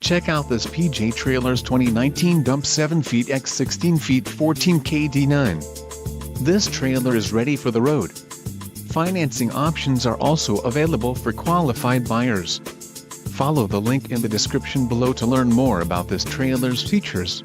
Check out this PJ Trailer's 2019 dump 7 feet x 16 feet 14k D9. This trailer is ready for the road. Financing options are also available for qualified buyers. Follow the link in the description below to learn more about this trailer's features.